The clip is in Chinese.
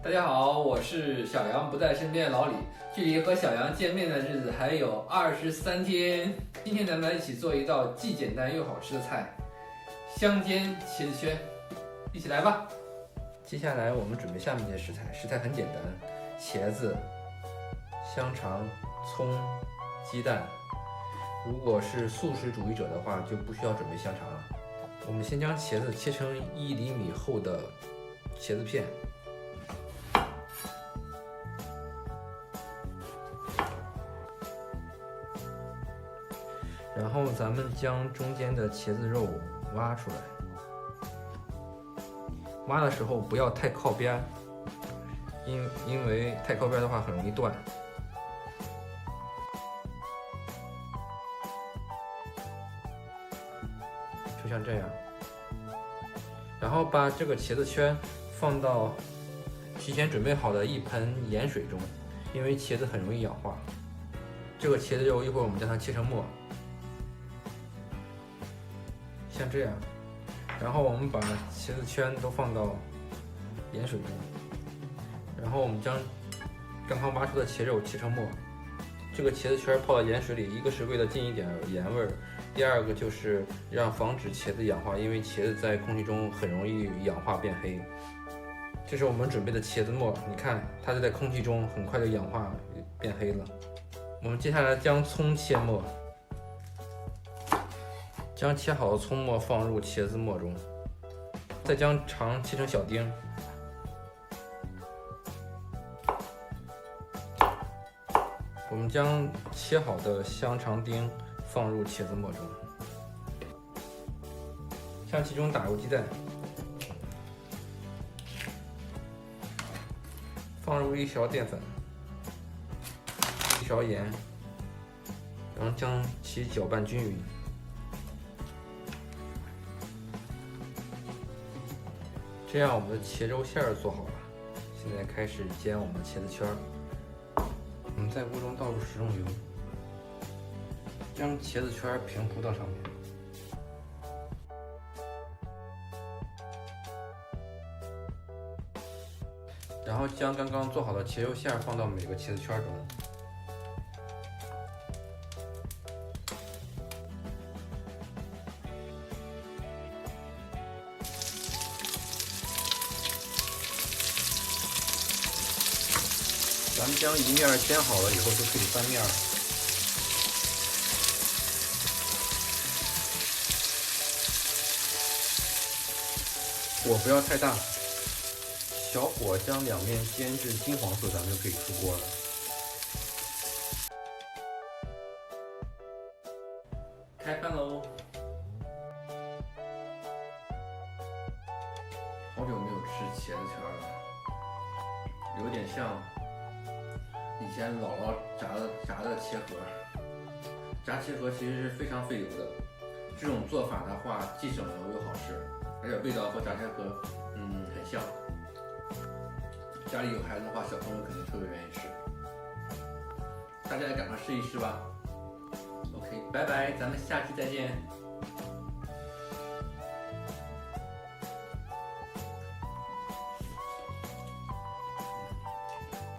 大家好，我是小杨不在身边的老李，距离和小杨见面的日子还有23天。今天咱们来一起做一道既简单又好吃的菜——香煎茄子圈，一起来吧。接下来我们准备下面这些食材，食材很简单：茄子、香肠、葱、鸡蛋。如果是素食主义者的话，就不需要准备香肠了。我们先将茄子切成1厘米厚的茄子片。然后咱们将中间的茄子肉挖出来，挖的时候不要太靠边，因为太靠边的话很容易断。就像这样，然后把这个茄子圈放到提前准备好的一盆盐水中，因为茄子很容易氧化。这个茄子肉一会儿我们将它切成末。像这样，然后我们把茄子圈都放到盐水中，然后我们将刚刚挖出的茄肉切成末。这个茄子圈泡到盐水里，一个是为了进一点盐味儿，第二个就是防止茄子氧化，因为茄子在空气中很容易氧化变黑。这是我们准备的茄子末，你看它就在空气中很快就氧化变黑了。我们接下来将葱切末。将切好的葱末放入茄子末中，再将肠切成小丁。我们将切好的香肠丁放入茄子末中，向其中打入鸡蛋，放入1勺淀粉、1勺盐，然后将其搅拌均匀。这样我们的茄肉馅儿做好了，现在开始煎我们的茄子圈儿。我们在锅中倒入食用油，将茄子圈平铺到上面，然后将刚刚做好的茄肉馅儿放到每个茄子圈中。咱们将一面煎好了以后，就可以翻面了。火不要太大，小火将两面煎至金黄色，咱们就可以出锅了。开饭喽！好久没有吃茄子圈了，有点像以前姥姥炸的茄盒。炸茄盒其实是非常费油的，这种做法的话既省油又好吃，而且味道和炸茄盒很像。家里有孩子的话，小朋友肯定特别愿意吃。大家也赶快试一试吧。OK， 拜拜，咱们下期再见。